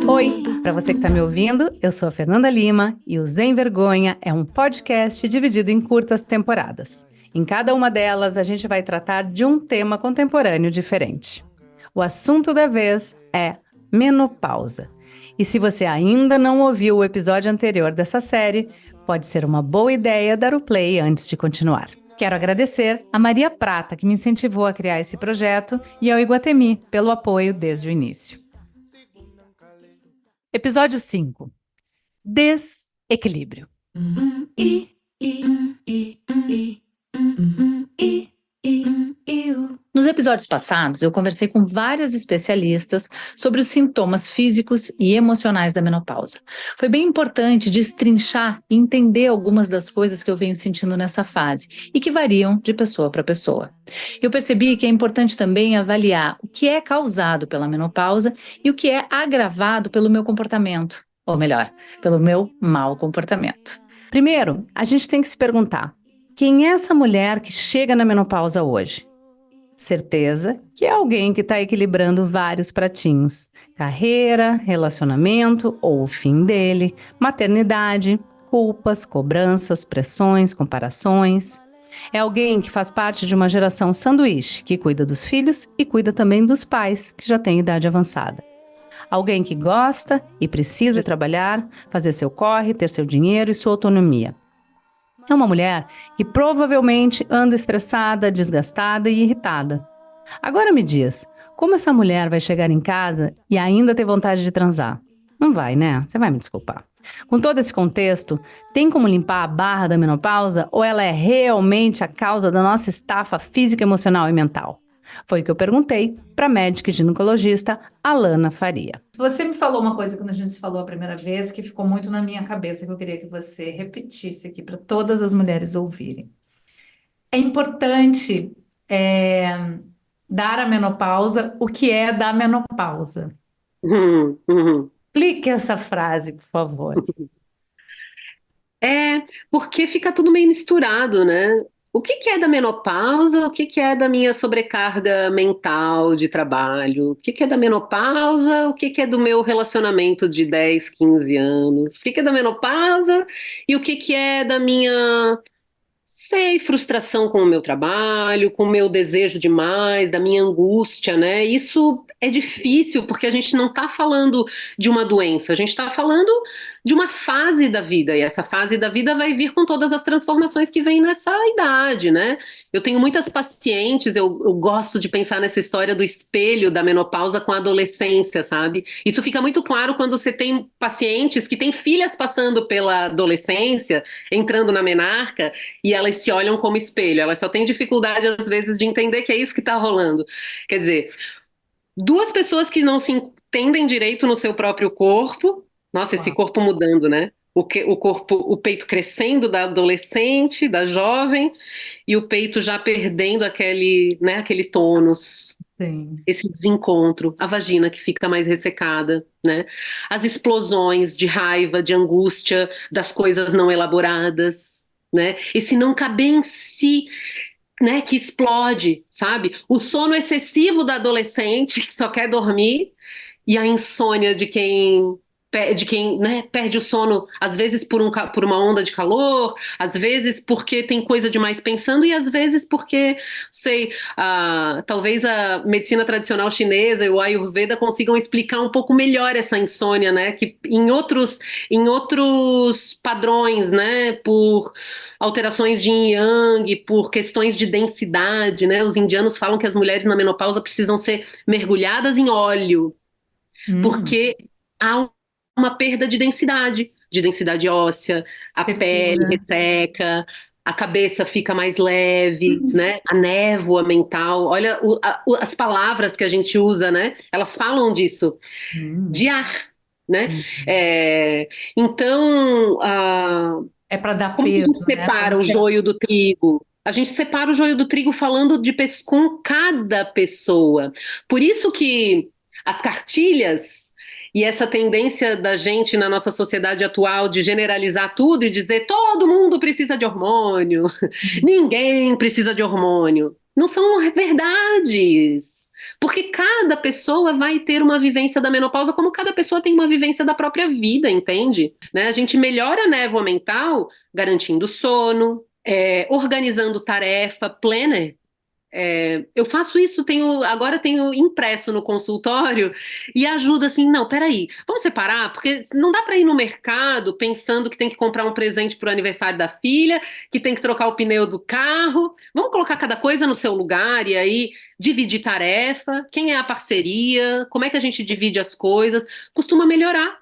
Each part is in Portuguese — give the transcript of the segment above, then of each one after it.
Oi, para você que está me ouvindo, eu sou a Fernanda Lima e o Sem Vergonha é um podcast dividido em curtas temporadas. Em cada uma delas, a gente vai tratar de um tema contemporâneo diferente. O assunto da vez é menopausa. E se você ainda não ouviu o episódio anterior dessa série, pode ser uma boa ideia dar o play antes de continuar. Quero agradecer a Maria Prata, que me incentivou a criar esse projeto, e ao Iguatemi pelo apoio desde o início. Episódio 5. Desequilíbrio. Nos episódios passados, eu conversei com várias especialistas sobre os sintomas físicos e emocionais da menopausa. Foi bem importante destrinchar e entender algumas das coisas que eu venho sentindo nessa fase e que variam de pessoa para pessoa. Eu percebi que é importante também avaliar o que é causado pela menopausa e o que é agravado pelo meu comportamento, ou melhor, pelo meu mau comportamento. Primeiro, a gente tem que se perguntar: quem é essa mulher que chega na menopausa hoje? Certeza que é alguém que está equilibrando vários pratinhos: carreira, relacionamento ou o fim dele, maternidade, culpas, cobranças, pressões, comparações. É alguém que faz parte de uma geração sanduíche, que cuida dos filhos e cuida também dos pais, que já têm idade avançada. Alguém que gosta e precisa trabalhar, fazer seu corre, ter seu dinheiro e sua autonomia. É uma mulher que provavelmente anda estressada, desgastada e irritada. Agora me diz, como essa mulher vai chegar em casa e ainda ter vontade de transar? Não vai, né? Você vai me desculpar. Com todo esse contexto, tem como limpar a barra da menopausa ou ela é realmente a causa da nossa estafa física, emocional e mental? Foi o que eu perguntei para a médica e ginecologista Alana Faria. Você me falou uma coisa quando a gente se falou a primeira vez que ficou muito na minha cabeça, que eu queria que você repetisse aqui para todas as mulheres ouvirem. É importante dar a menopausa o que é da menopausa. Uhum. Explique essa frase, por favor. É, porque fica tudo meio misturado, né? O que que é da menopausa? O que que é da minha sobrecarga mental de trabalho? O que que é da menopausa? O que que é do meu relacionamento de 10, 15 anos? O que que é da menopausa? E o que é da minha, sei, frustração com o meu trabalho, com o meu desejo demais, da minha angústia, né? Isso é difícil porque a gente não está falando de uma doença, a gente está falando de uma fase da vida, e essa fase da vida vai vir com todas as transformações que vem nessa idade, né? Eu tenho muitas pacientes, eu gosto de pensar nessa história do espelho da menopausa com a adolescência, sabe? Isso fica muito claro quando você tem pacientes que têm filhas passando pela adolescência, entrando na menarca, e elas se olham como espelho. Elas só têm dificuldade, às vezes, de entender que é isso que está rolando. Quer dizer, duas pessoas que não se entendem direito no seu próprio corpo. Nossa, esse Uau. corpo mudando, né? O corpo, o peito crescendo da adolescente, da jovem, e o peito já perdendo aquele, né, aquele tônus, Sim. esse desencontro, a vagina que fica mais ressecada, né? As explosões de raiva, de angústia, das coisas não elaboradas, né? Esse não caber em si, né? Que explode, sabe? O sono excessivo da adolescente que só quer dormir e a insônia de quem, né, perde o sono, às vezes por uma onda de calor, às vezes porque tem coisa demais pensando, e às vezes porque, sei, talvez a medicina tradicional chinesa e o Ayurveda consigam explicar um pouco melhor essa insônia, né? Que em outros padrões, né? Por alterações de yin yang, por questões de densidade, né? Os indianos falam que as mulheres na menopausa precisam ser mergulhadas em óleo, Hum, porque há uma perda de densidade óssea, a pele secura. resseca, a cabeça fica mais leve, né? A névoa mental. Olha as palavras que a gente usa, né? Elas falam disso, de Hum, ar, né? hum. É, então, É para dar como que a gente peso, né? Para separa não o ter. joio do trigo? A gente separa o joio do trigo falando com cada pessoa. Por isso que as cartilhas E essa tendência da gente na nossa sociedade atual de generalizar tudo e dizer todo mundo precisa de hormônio, ninguém precisa de hormônio. Não são verdades. Porque cada pessoa vai ter uma vivência da menopausa, como cada pessoa tem uma vivência da própria vida, entende? Né? A gente melhora a névoa mental garantindo sono, organizando tarefa, planner. Eu faço isso, agora tenho impresso no consultório e ajuda assim, não, peraí, vamos separar, porque não dá para ir no mercado pensando que tem que comprar um presente para o aniversário da filha, que tem que trocar o pneu do carro. Vamos colocar cada coisa no seu lugar e aí dividir tarefa, quem é a parceria, como é que a gente divide as coisas, costuma melhorar.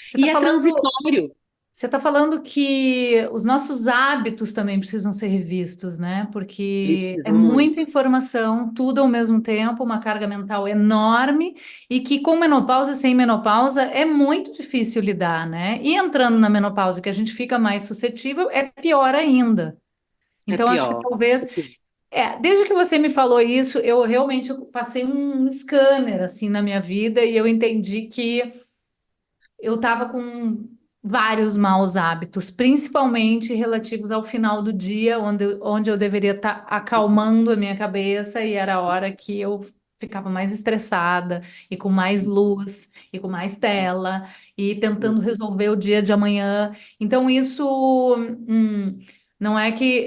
Você está E é falando transitório. Você está falando que os nossos hábitos também precisam ser revistos, né? Porque é Precisam muita muito. informação, tudo ao mesmo tempo, uma carga mental enorme, e que com menopausa e sem menopausa é muito difícil lidar, né? E entrando na menopausa, que a gente fica mais suscetível, é pior ainda. É Então, acho que pior. talvez, desde que você me falou isso, eu realmente passei um scanner assim na minha vida e eu entendi que eu estava com vários maus hábitos, principalmente relativos ao final do dia, onde eu deveria estar acalmando a minha cabeça, e era a hora que eu ficava mais estressada e com mais luz e com mais tela e tentando resolver o dia de amanhã. Então isso não é que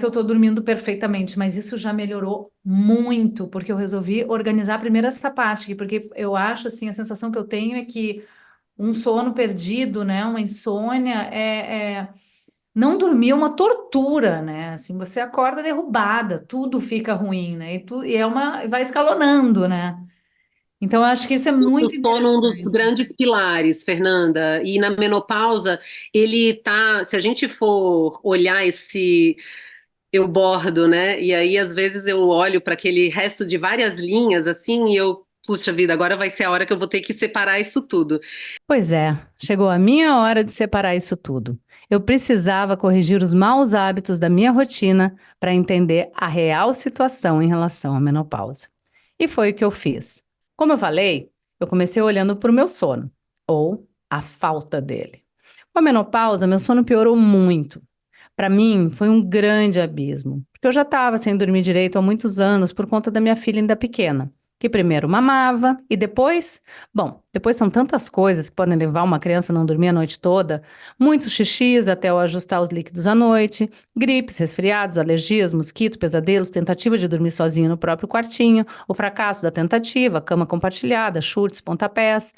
eu estou dormindo perfeitamente, mas isso já melhorou muito, porque eu resolvi organizar primeiro essa parte, porque eu acho assim, a sensação que eu tenho é que um sono perdido, né? Uma insônia não dormir é uma tortura, né? Assim, você acorda derrubada, tudo fica ruim, né? Vai escalonando, né? Então, eu acho que isso é O muito sono é um dos interessante. grandes pilares, Fernanda. E na menopausa, ele tá. Se a gente for olhar esse. Eu bordo, né? E aí, às vezes, eu olho para aquele resto de várias linhas, assim, e eu. Puxa vida, agora vai ser a hora que eu vou ter que separar isso tudo. Pois é, chegou a minha hora de separar isso tudo. Eu precisava corrigir os maus hábitos da minha rotina para entender a real situação em relação à menopausa. E foi o que eu fiz. Como eu falei, eu comecei olhando para o meu sono, ou a falta dele. Com a menopausa, meu sono piorou muito. Para mim, foi um grande abismo, porque eu já estava sem dormir direito há muitos anos por conta da minha filha ainda pequena, que primeiro mamava e depois, bom, depois são tantas coisas que podem levar uma criança a não dormir a noite toda, muitos xixis até eu ajustar os líquidos à noite, gripes, resfriados, alergias, mosquito, pesadelos, tentativa de dormir sozinha no próprio quartinho, o fracasso da tentativa, cama compartilhada, chutes, pontapés.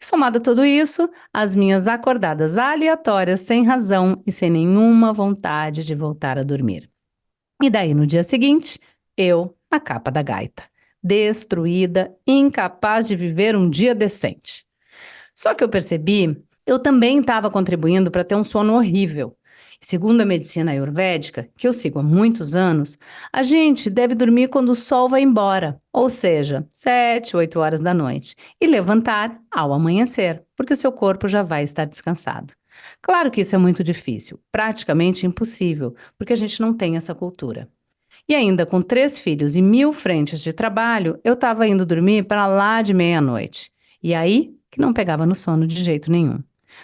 E somado a tudo isso, as minhas acordadas aleatórias, sem razão e sem nenhuma vontade de voltar a dormir. E daí, no dia seguinte, eu na capa da gaita, destruída, incapaz de viver um dia decente. Só que eu percebi, eu também estava contribuindo para ter um sono horrível. Segundo a medicina ayurvédica, que eu sigo há muitos anos, a gente deve dormir quando o sol vai embora, ou seja, 7, 8 horas da noite, e levantar ao amanhecer, porque o seu corpo já vai estar descansado. Claro que isso é muito difícil, praticamente impossível, porque a gente não tem essa cultura. E ainda com 3 filhos e 1000 frentes de trabalho, eu estava indo dormir para lá de meia-noite. E aí que não pegava no sono de jeito nenhum.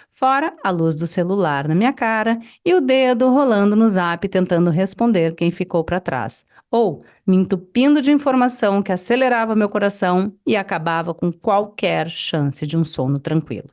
Fora a luz do celular na minha cara e o dedo rolando no zap tentando responder quem ficou para trás. Ou me entupindo de informação que acelerava meu coração e acabava com qualquer chance de um sono tranquilo.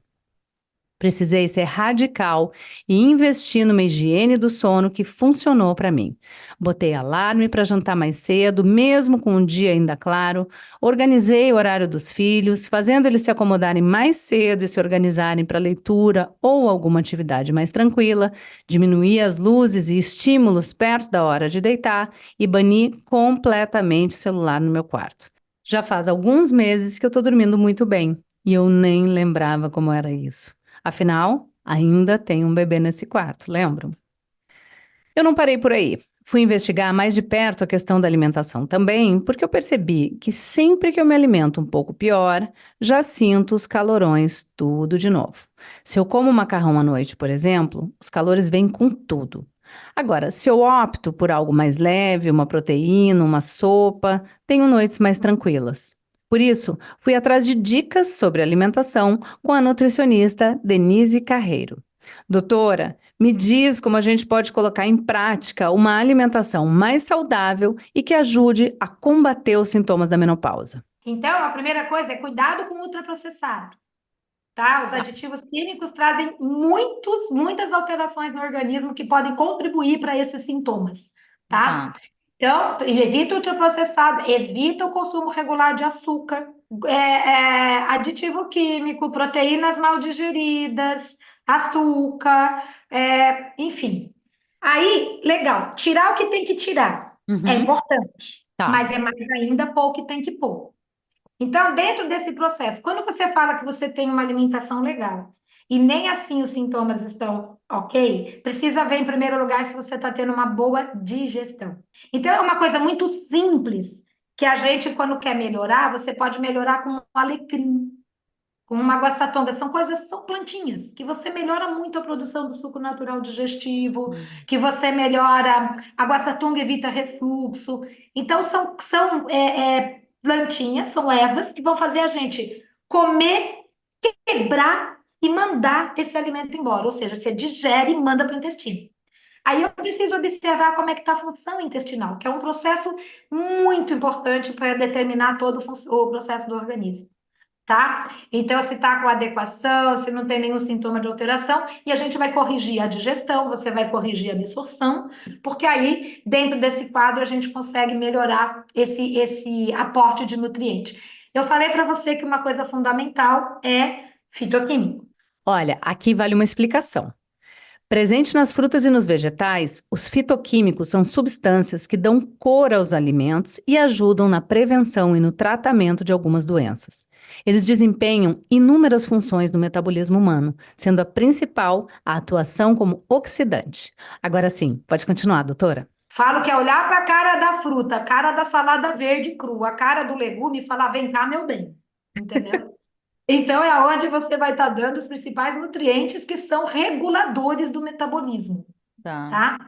Precisei ser radical e investir numa higiene do sono que funcionou para mim. Botei alarme para jantar mais cedo, mesmo com o dia ainda claro. Organizei o horário dos filhos, fazendo eles se acomodarem mais cedo e se organizarem para leitura ou alguma atividade mais tranquila. Diminuí as luzes e estímulos perto da hora de deitar e bani completamente o celular no meu quarto. Já faz alguns meses que eu estou dormindo muito bem e eu nem lembrava como era isso. Afinal, ainda tem um bebê nesse quarto, lembram? Eu não parei por aí. Fui investigar mais de perto a questão da alimentação também, porque eu percebi que sempre que eu me alimento um pouco pior, já sinto os calorões tudo de novo. Se eu como macarrão à noite, por exemplo, os calores vêm com tudo. Agora, se eu opto por algo mais leve, uma proteína, uma sopa, tenho noites mais tranquilas. Por isso, fui atrás de dicas sobre alimentação com a nutricionista Denise Carreiro. Doutora, me diz como a gente pode colocar em prática uma alimentação mais saudável e que ajude a combater os sintomas da menopausa. Então, a primeira coisa é cuidado com o ultraprocessado, tá? Os aditivos químicos trazem muitas alterações no organismo que podem contribuir para esses sintomas, tá? Então, evita o ultraprocessado, evita o consumo regular de açúcar, aditivo químico, proteínas mal digeridas, açúcar, enfim. Aí, legal, tirar o que tem que tirar é importante, mas é mais ainda pôr o que tem que pôr. Então, dentro desse processo, quando você fala que você tem uma alimentação legal e nem assim os sintomas estão ok, precisa ver em primeiro lugar se você está tendo uma boa digestão. Então, é uma coisa muito simples que a gente, quando quer melhorar, você pode melhorar com um alecrim, com uma guaçatonga. São plantinhas que você melhora muito a produção do suco natural digestivo, que você melhora, a guaçatonga evita refluxo. Então, são plantinhas, são ervas que vão fazer a gente comer, quebrar e mandar esse alimento embora. Ou seja, você digere e manda para o intestino. Aí eu preciso observar como é que está a função intestinal, que é um processo muito importante para determinar todo o processo do organismo, tá? Então, se está com adequação, se não tem nenhum sintoma de alteração, e a gente vai corrigir a digestão, você vai corrigir a absorção, porque aí, dentro desse quadro, a gente consegue melhorar esse aporte de nutriente. Eu falei para você que uma coisa fundamental é fitoquímico. Olha, aqui vale uma explicação. Presente nas frutas e nos vegetais, os fitoquímicos são substâncias que dão cor aos alimentos e ajudam na prevenção e no tratamento de algumas doenças. Eles desempenham inúmeras funções no metabolismo humano, sendo a principal a atuação como oxidante. Agora sim, pode continuar, doutora. Falo que é olhar para a cara da fruta, a cara da salada verde crua, a cara do legume e falar, vem cá, meu bem. Entendeu? Então, é onde você vai estar dando os principais nutrientes que são reguladores do metabolismo, tá?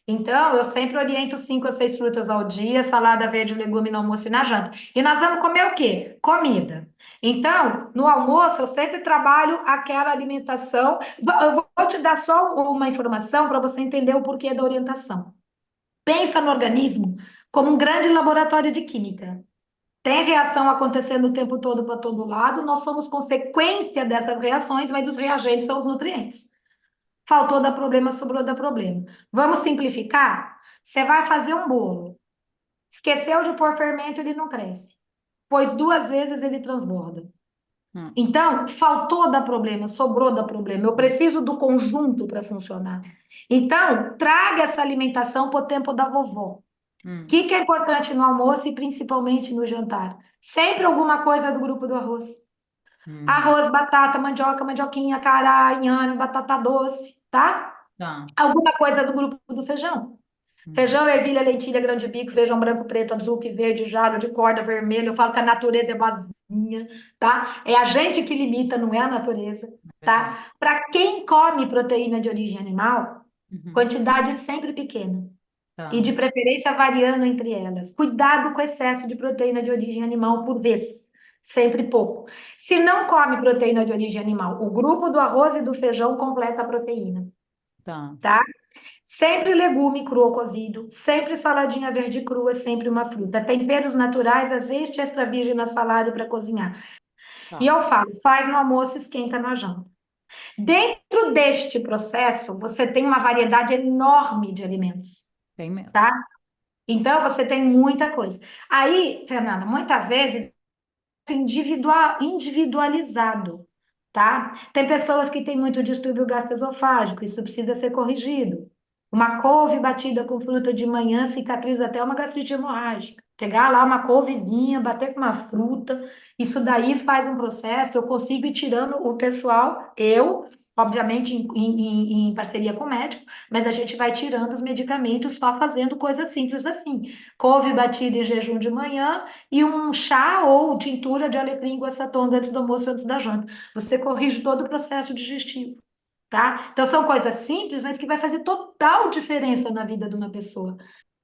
Então, eu sempre oriento 5 a 6 frutas ao dia, salada verde, legume no almoço e na janta. E nós vamos comer o quê? Comida. Então, no almoço, eu sempre trabalho aquela alimentação. Eu vou te dar só uma informação para você entender o porquê da orientação. Pensa no organismo como um grande laboratório de química. Tem reação acontecendo o tempo todo para todo lado, nós somos consequência dessas reações, mas os reagentes são os nutrientes. Faltou dar problema, sobrou dar problema. Vamos simplificar? Você vai fazer um bolo. Esqueceu de pôr fermento, ele não cresce. Pois 2 vezes ele transborda. Então, faltou dar problema, sobrou dar problema. Eu preciso do conjunto para funcionar. Então, traga essa alimentação para o tempo da vovó. O que é importante no almoço e principalmente no jantar? Sempre alguma coisa do grupo do arroz. Arroz, batata, mandioca, mandioquinha, cará, inhame, batata doce, tá? Alguma coisa do grupo do feijão. Feijão, ervilha, lentilha, grão de bico, feijão branco, preto, azul, que verde, jalo, de corda, vermelho. Eu falo que a natureza é vazia, tá? É a gente que limita, não é a natureza, tá? Para quem come proteína de origem animal, quantidade sempre pequena. E de preferência variando entre elas. Cuidado com o excesso de proteína de origem animal por vez. Sempre pouco. Se não come proteína de origem animal, o grupo do arroz e do feijão completa a proteína. Tá? Sempre legume cru ou cozido, sempre saladinha verde crua, sempre uma fruta. Temperos naturais, azeite extra virgem na salada para cozinhar. E eu falo, faz no almoço, esquenta na janta. Dentro deste processo, você tem uma variedade enorme de alimentos. Tem mesmo. Tá? Então, você tem muita coisa. Aí, Fernanda, muitas vezes individualizado, tá? Tem pessoas que têm muito distúrbio gastroesofágico, isso precisa ser corrigido. Uma couve batida com fruta de manhã cicatriza até uma gastrite hemorrágica. Pegar lá uma couvezinha, bater com uma fruta, isso daí faz um processo, eu consigo ir tirando o pessoal, obviamente em parceria com o médico, mas a gente vai tirando os medicamentos só fazendo coisas simples assim. Couve batida em jejum de manhã e um chá ou tintura de alecrim com açatonga antes do almoço, antes da janta. Você corrige todo o processo digestivo, tá? Então são coisas simples, mas que vai fazer total diferença na vida de uma pessoa.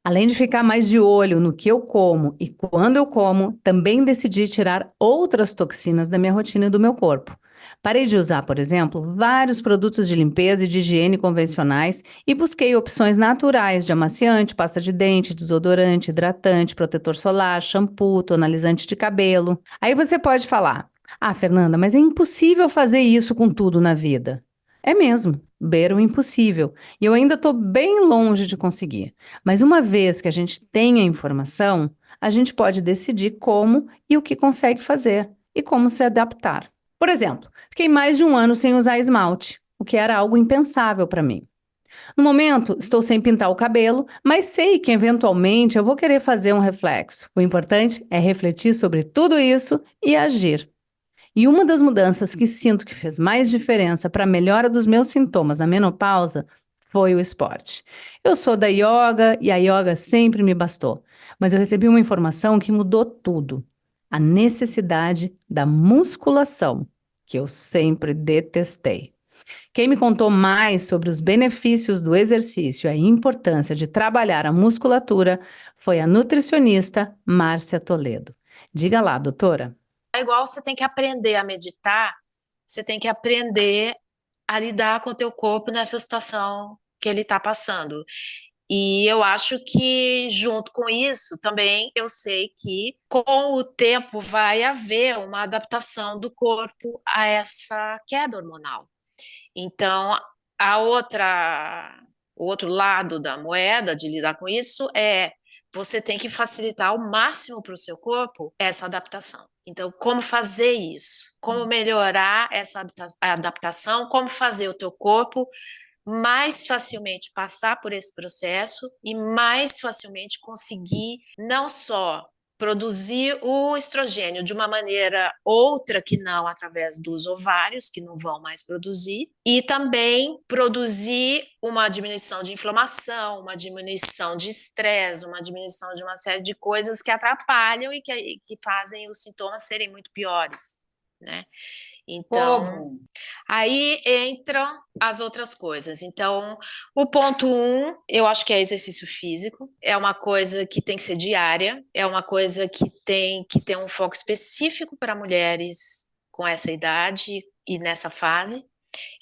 Além de ficar mais de olho no que eu como e quando eu como, também decidi tirar outras toxinas da minha rotina e do meu corpo. Parei de usar, por exemplo, vários produtos de limpeza e de higiene convencionais e busquei opções naturais de amaciante, pasta de dente, desodorante, hidratante, protetor solar, shampoo, tonalizante de cabelo. Aí você pode falar: "Ah, Fernanda, mas é impossível fazer isso com tudo na vida." É mesmo, beira o impossível. E eu ainda estou bem longe de conseguir. Mas uma vez que a gente tem a informação, a gente pode decidir como e o que consegue fazer e como se adaptar. Por exemplo, fiquei mais de um ano sem usar esmalte, o que era algo impensável para mim. No momento, estou sem pintar o cabelo, mas sei que eventualmente eu vou querer fazer um reflexo. O importante é refletir sobre tudo isso e agir. E uma das mudanças que sinto que fez mais diferença para a melhora dos meus sintomas na menopausa foi o esporte. Eu sou da yoga e a yoga sempre me bastou, mas eu recebi uma informação que mudou tudo: a necessidade da musculação, que eu sempre detestei. Quem me contou mais sobre os benefícios do exercício e a importância de trabalhar a musculatura foi a nutricionista Márcia Toledo. Diga lá, doutora. É igual você tem que aprender a meditar, você tem que aprender a lidar com o teu corpo nessa situação que ele está passando. E eu acho que, junto com isso, também eu sei que, com o tempo, vai haver uma adaptação do corpo a essa queda hormonal. Então, o outro lado da moeda de lidar com isso é você tem que facilitar ao máximo para o seu corpo essa adaptação. Então, como fazer isso? Como melhorar essa adaptação? Como fazer o teu corpo mais facilmente passar por esse processo e mais facilmente conseguir não só produzir o estrogênio de uma maneira outra que não através dos ovários, que não vão mais produzir, e também produzir uma diminuição de inflamação, uma diminuição de estresse, uma diminuição de uma série de coisas que atrapalham e que fazem os sintomas serem muito piores, né? Então, Como? aí entram as outras coisas. Então, o ponto eu acho que é exercício físico. É uma coisa que tem que ser diária, é uma coisa que tem que ter um foco específico para mulheres com essa idade e nessa fase.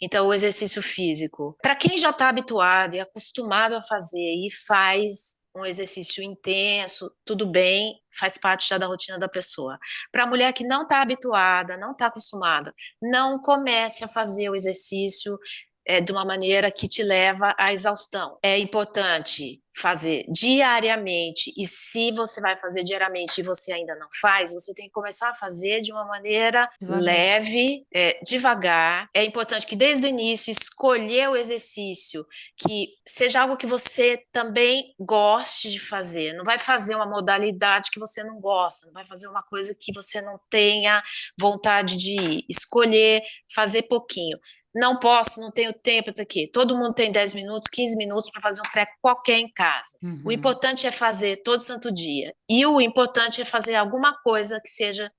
Então, o exercício físico, para quem já está habituado e acostumado a fazer e faz um exercício intenso, tudo bem, faz parte já da rotina da pessoa. Para a mulher que não está habituada, não está acostumada, não comece a fazer o exercício de uma maneira que te leva à exaustão. É importante fazer diariamente, e se você vai fazer diariamente e você ainda não faz, você tem que começar a fazer de uma maneira leve, devagar. É importante que desde o início escolher o exercício que seja algo que você também goste de fazer. Não vai fazer uma modalidade que você não gosta, não vai fazer uma coisa que você não tenha vontade de ir. Escolher fazer pouquinho. Não posso, não tenho tempo, isso aqui. Todo mundo tem 10 minutos, 15 minutos para fazer um treco qualquer em casa. O importante é fazer todo santo dia. E o importante é fazer alguma coisa que seja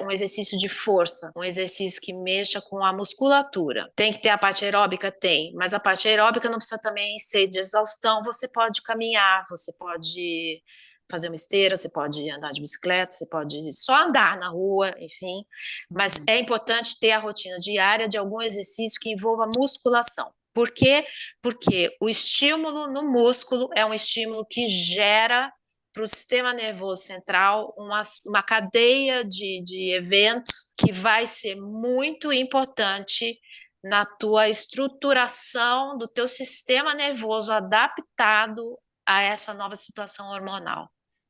um exercício de força, um exercício que mexa com a musculatura. Tem que ter a parte aeróbica? Tem. Mas a parte aeróbica não precisa também ser de exaustão. Você pode caminhar, você pode fazer uma esteira, você pode andar de bicicleta, você pode só andar na rua, enfim. Mas é importante ter a rotina diária de algum exercício que envolva musculação. Por quê? Porque o estímulo no músculo é um estímulo que gera para o sistema nervoso central uma cadeia de eventos que vai ser muito importante na tua estruturação do teu sistema nervoso adaptado a essa nova situação hormonal.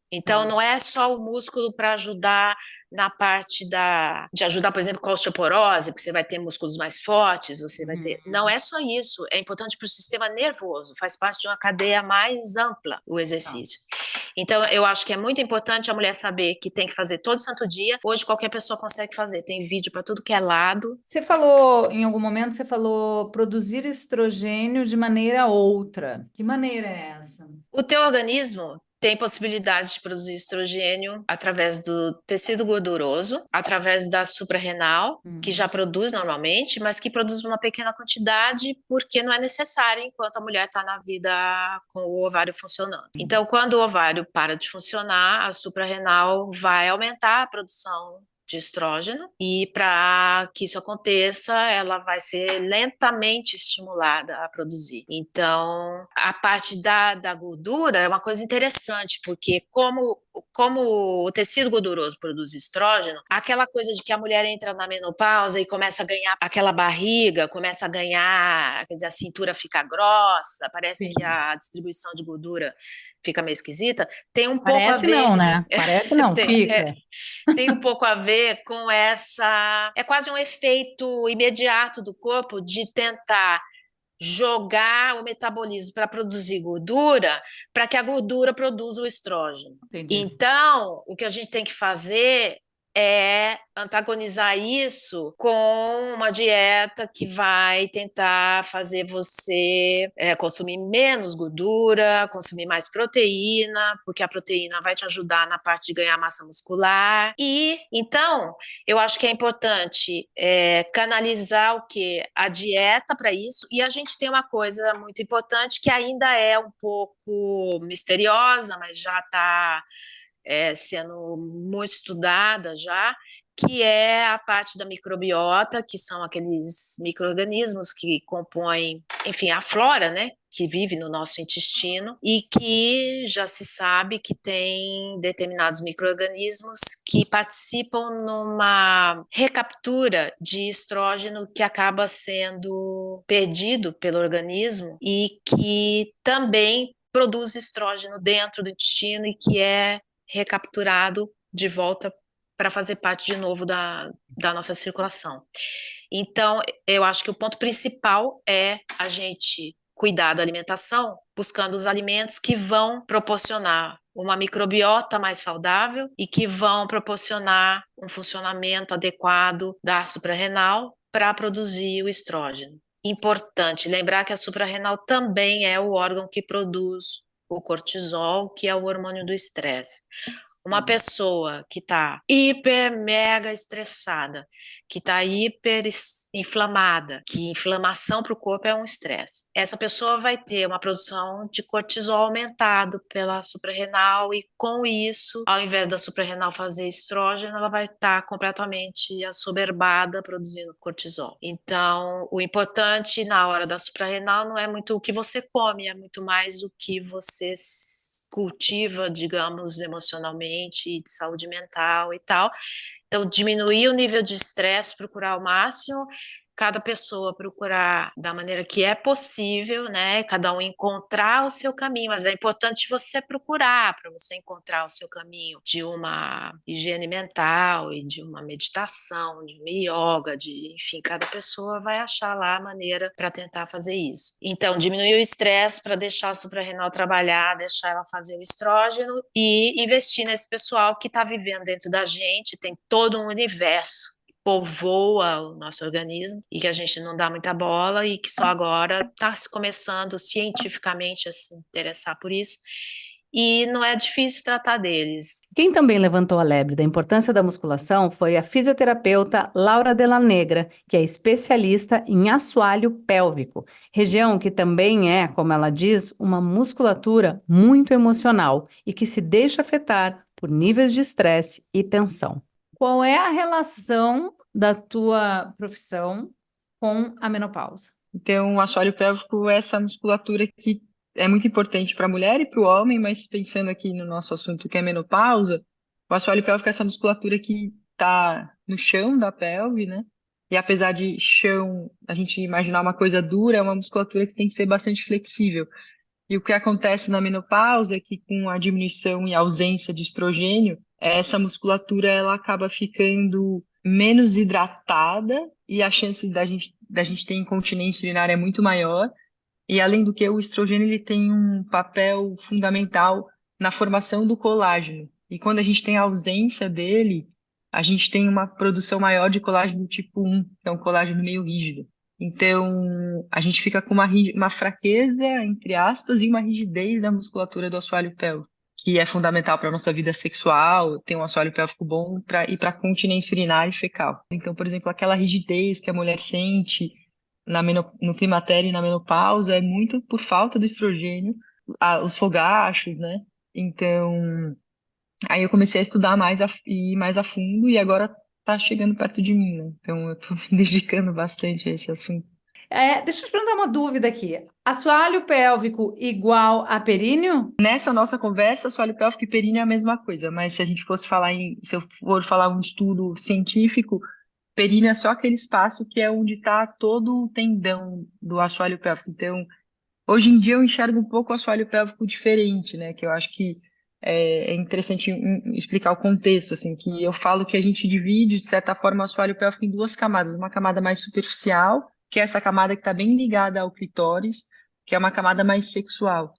Então, não é só o músculo para ajudar na parte de ajudar, por exemplo, com a osteoporose, porque você vai ter músculos mais fortes, você vai ter. Não é só isso, é importante para o sistema nervoso, faz parte de uma cadeia mais ampla o exercício. Então, eu acho que é muito importante a mulher saber que tem que fazer todo santo dia. Hoje, qualquer pessoa consegue fazer, tem vídeo para tudo que é lado. Você falou, em algum momento, você falou produzir estrogênio de maneira outra. Que maneira é essa? O teu organismo tem possibilidade de produzir estrogênio através do tecido gorduroso, através da suprarrenal, que já produz normalmente, mas que produz uma pequena quantidade porque não é necessário enquanto a mulher está na vida com o ovário funcionando. Então, quando o ovário para de funcionar, a suprarrenal vai aumentar a produção de estrógeno, e para que isso aconteça, ela vai ser lentamente estimulada a produzir. Então, a parte da gordura é uma coisa interessante, porque como o tecido gorduroso produz estrógeno, aquela coisa de que a mulher entra na menopausa e começa a ganhar aquela barriga, começa a ganhar, quer dizer, a cintura fica grossa, parece Sim. que a distribuição de gordura fica meio esquisita, tem um pouco a Parece ver... não, né? Parece não, fica. Tem um pouco a ver com essa... É quase um efeito imediato do corpo de tentar jogar o metabolismo para produzir gordura, para que a gordura produza o estrógeno. Entendi. Então, o que a gente tem que fazer é antagonizar isso com uma dieta que vai tentar fazer você consumir menos gordura, consumir mais proteína, porque a proteína vai te ajudar na parte de ganhar massa muscular. E, então, eu acho que é importante canalizar o quê? A dieta para isso. E a gente tem uma coisa muito importante que ainda é um pouco misteriosa, mas já está sendo muito estudada já, que é a parte da microbiota, que são aqueles micro-organismos que compõem, enfim, a flora, né? Que vive no nosso intestino e que já se sabe que tem determinados micro-organismos que participam numa recaptura de estrógeno que acaba sendo perdido pelo organismo e que também produz estrógeno dentro do intestino e que é recapturado de volta para fazer parte de novo da nossa circulação. Então, eu acho que o ponto principal é a gente cuidar da alimentação, buscando os alimentos que vão proporcionar uma microbiota mais saudável e que vão proporcionar um funcionamento adequado da suprarrenal para produzir o estrógeno. Importante lembrar que a suprarrenal também é o órgão que produz o cortisol, que é o hormônio do estresse. Uma pessoa que está hiper mega estressada, que está hiper inflamada, que inflamação para o corpo é um estresse. Essa pessoa vai ter uma produção de cortisol aumentado pela suprarrenal e com isso, ao invés da suprarrenal fazer estrógeno, ela vai estar completamente assoberbada produzindo cortisol. Então, o importante na hora da suprarrenal não é muito o que você come, é muito mais o que você cultiva, digamos, emocionalmente e de saúde mental e tal. Então, diminuir o nível de estresse, procurar ao máximo, cada pessoa procurar da maneira que é possível, né? Cada um encontrar o seu caminho, mas é importante você procurar para você encontrar o seu caminho de uma higiene mental e de uma meditação, de uma yoga, enfim, cada pessoa vai achar lá a maneira para tentar fazer isso. Então, diminuir o estresse para deixar a suprarrenal trabalhar, deixar ela fazer o estrógeno e investir nesse pessoal que está vivendo dentro da gente, tem todo um universo povoa o nosso organismo e que a gente não dá muita bola e que só agora está se começando cientificamente a se interessar por isso. E não é difícil tratar deles. Quem também levantou a lebre da importância da musculação foi a fisioterapeuta Laura Della Negra, que é especialista em assoalho pélvico, região que também é, como ela diz, uma musculatura muito emocional e que se deixa afetar por níveis de estresse e tensão. Qual é a relação da tua profissão com a menopausa? Então, o assoalho pélvico é essa musculatura que é muito importante para a mulher e para o homem, mas pensando aqui no nosso assunto que é menopausa, o assoalho pélvico é essa musculatura que está no chão da pelve, né? E apesar de chão, a gente imaginar uma coisa dura, é uma musculatura que tem que ser bastante flexível. E o que acontece na menopausa é que com a diminuição e ausência de estrogênio, essa musculatura ela acaba ficando menos hidratada e a chance da gente ter incontinência urinária é muito maior. E além do que, o estrogênio ele tem um papel fundamental na formação do colágeno. E quando a gente tem a ausência dele, a gente tem uma produção maior de colágeno do tipo 1, que é um colágeno meio rígido. Então, a gente fica com uma fraqueza, entre aspas, e uma rigidez da musculatura do assoalho pélvico. que é fundamental para a nossa vida sexual, ter um assoalho pélvico bom e para continência urinária e fecal. Então, por exemplo, aquela rigidez que a mulher sente no climatério e na menopausa é muito por falta do estrogênio, os fogachos, né? Então, aí eu comecei a estudar e ir mais a fundo e agora tá chegando perto de mim, né? Então, eu tô me dedicando bastante a esse assunto. Deixa eu te perguntar uma dúvida aqui. Assoalho pélvico igual a períneo? Nessa nossa conversa, assoalho pélvico e períneo é a mesma coisa, mas se eu for falar um estudo científico, períneo é só aquele espaço que é onde está todo o tendão do assoalho pélvico. Então, hoje em dia eu enxergo um pouco o assoalho pélvico diferente, né? Que eu acho que é interessante explicar o contexto, assim, que eu falo que a gente divide, de certa forma, o assoalho pélvico em duas camadas. Uma camada mais superficial, que é essa camada que está bem ligada ao clitóris, que é uma camada mais sexual.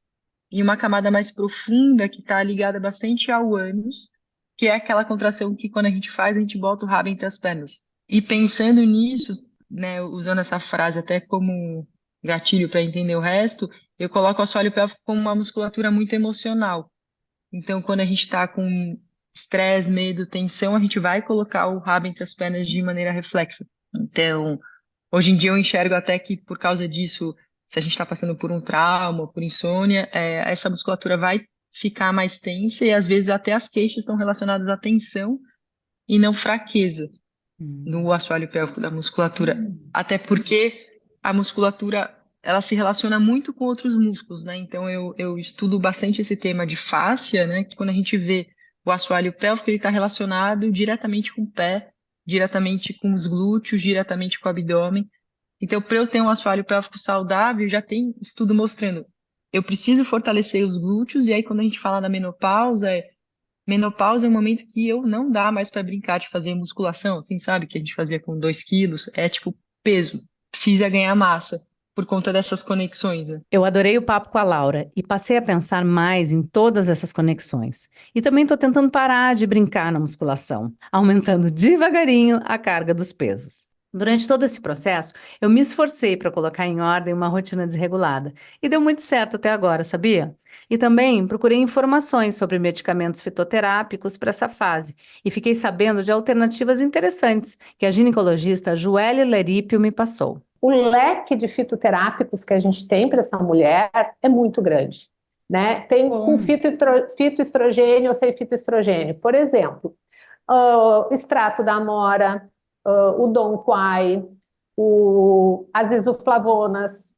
E uma camada mais profunda, que está ligada bastante ao ânus, que é aquela contração que quando a gente faz, a gente bota o rabo entre as pernas. E pensando nisso, né, usando essa frase até como gatilho para entender o resto, eu coloco o assoalho pélvico como uma musculatura muito emocional. Então, quando a gente está com estresse, medo, tensão, a gente vai colocar o rabo entre as pernas de maneira reflexa. Então, hoje em dia eu enxergo até que por causa disso, se a gente está passando por um trauma, por insônia, essa musculatura vai ficar mais tensa e às vezes até as queixas estão relacionadas à tensão e não fraqueza no assoalho pélvico da musculatura. Até porque a musculatura, ela se relaciona muito com outros músculos, né? Então eu estudo bastante esse tema de fáscia, né? Que quando a gente vê o assoalho pélvico, ele está relacionado diretamente com o pé, diretamente com os glúteos, diretamente com o abdômen. Então, para eu ter um assoalho pélvico saudável, já tem estudo mostrando. Eu preciso fortalecer os glúteos, e aí quando a gente fala da menopausa é um momento que eu não dá mais para brincar de fazer musculação, assim, sabe? Que a gente fazia com 2 quilos. É tipo peso. Precisa ganhar massa por conta dessas conexões, né? Eu adorei o papo com a Laura e passei a pensar mais em todas essas conexões. E também estou tentando parar de brincar na musculação, aumentando devagarinho a carga dos pesos. Durante todo esse processo, eu me esforcei para colocar em ordem uma rotina desregulada e deu muito certo até agora, sabia? E também procurei informações sobre medicamentos fitoterápicos para essa fase e fiquei sabendo de alternativas interessantes que a ginecologista Joelle Lerípio me passou. O leque de fitoterápicos que a gente tem para essa mulher é muito grande, né? Tem com fitoestrogênio ou sem fitoestrogênio. Por exemplo, extrato da amora, o Dong Quai, as isoflavonas,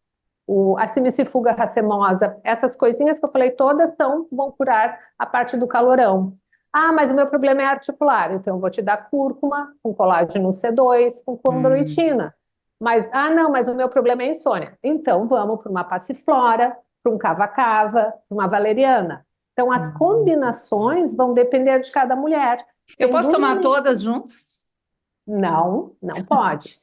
a simicifuga racemosa, essas coisinhas que eu falei todas vão curar a parte do calorão. Ah, mas o meu problema é articular, então eu vou te dar cúrcuma com colágeno C2, com condroitina. Mas, não, mas o meu problema é insônia. Então, vamos para uma passiflora, para um cava-cava, para uma valeriana. Então, as combinações vão depender de cada mulher. Eu posso tomar todas juntas? Não, não pode.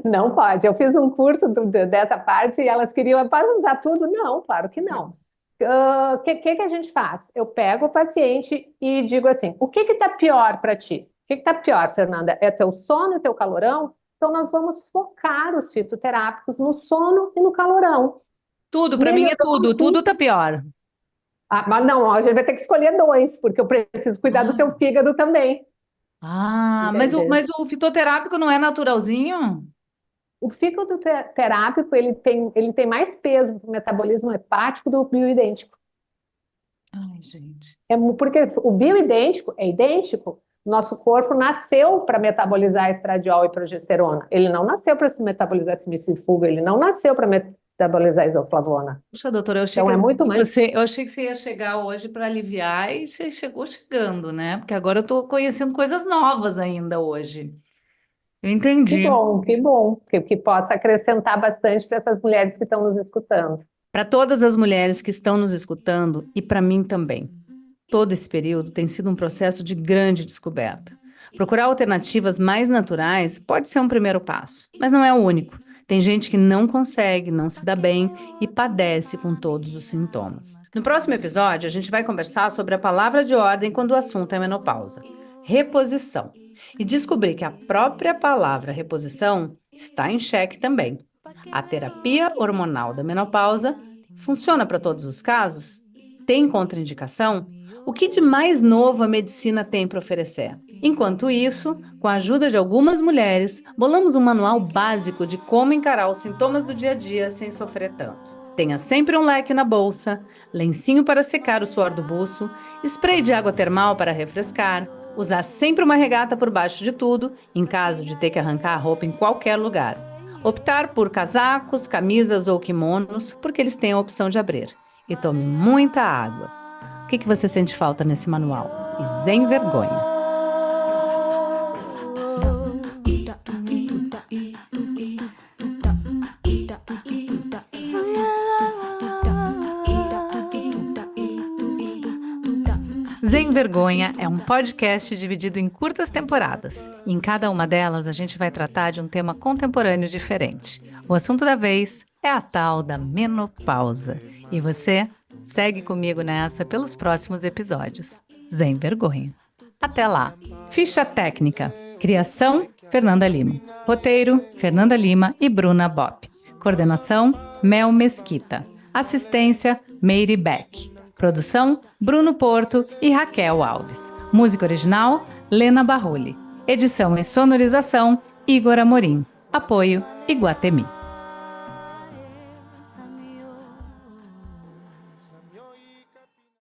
Não pode. Eu fiz um curso dessa parte e elas queriam, posso usar tudo? Não, claro que não. O que a gente faz? Eu pego o paciente e digo assim, o que está pior para ti? O que está pior, Fernanda? É teu sono e teu calorão? Então, nós vamos focar os fitoterápicos no sono e no calorão. Tudo, para mim é tudo. Tudo tá pior. Mas não, a gente vai ter que escolher 2, porque eu preciso cuidar do teu fígado também. Mas o fitoterápico não é naturalzinho? O fitoterápico, ele tem mais peso para o metabolismo hepático do que o bioidêntico. Ai, gente. Porque o bioidêntico é idêntico. Nosso corpo nasceu para metabolizar estradiol e progesterona. Ele não nasceu para metabolizar simicifuga, ele não nasceu para metabolizar isoflavona. Puxa, doutora, eu achei Então, que é muito mais. eu achei que você ia chegar hoje para aliviar e você chegou chegando, né? Porque agora eu estou conhecendo coisas novas ainda hoje. Eu entendi. Que bom, que possa acrescentar bastante para essas mulheres que estão nos escutando. Para todas as mulheres que estão nos escutando e para mim também. Todo esse período tem sido um processo de grande descoberta. Procurar alternativas mais naturais pode ser um primeiro passo, mas não é o único. Tem gente que não consegue, não se dá bem e padece com todos os sintomas. No próximo episódio, a gente vai conversar sobre a palavra de ordem quando o assunto é menopausa: reposição. E descobrir que a própria palavra reposição está em xeque também. A terapia hormonal da menopausa funciona para todos os casos? Tem contraindicação? O que de mais novo a medicina tem para oferecer? Enquanto isso, com a ajuda de algumas mulheres, bolamos um manual básico de como encarar os sintomas do dia a dia sem sofrer tanto. Tenha sempre um leque na bolsa, lencinho para secar o suor do buço, spray de água termal para refrescar, usar sempre uma regata por baixo de tudo, em caso de ter que arrancar a roupa em qualquer lugar. Optar por casacos, camisas ou kimonos, porque eles têm a opção de abrir. E tome muita água. O que você sente falta nesse manual? E sem vergonha. Sem Vergonha é um podcast dividido em curtas temporadas. E em cada uma delas, a gente vai tratar de um tema contemporâneo diferente. O assunto da vez é a tal da menopausa. E você segue comigo nessa pelos próximos episódios. Sem Vergonha. Até lá. Ficha técnica. Criação, Fernanda Lima. Roteiro, Fernanda Lima e Bruna Bopp. Coordenação, Mel Mesquita. Assistência, Meire Beck. Produção, Bruno Porto e Raquel Alves. Música original, Lena Barrulli. Edição e sonorização, Igor Amorim. Apoio, Iguatemi.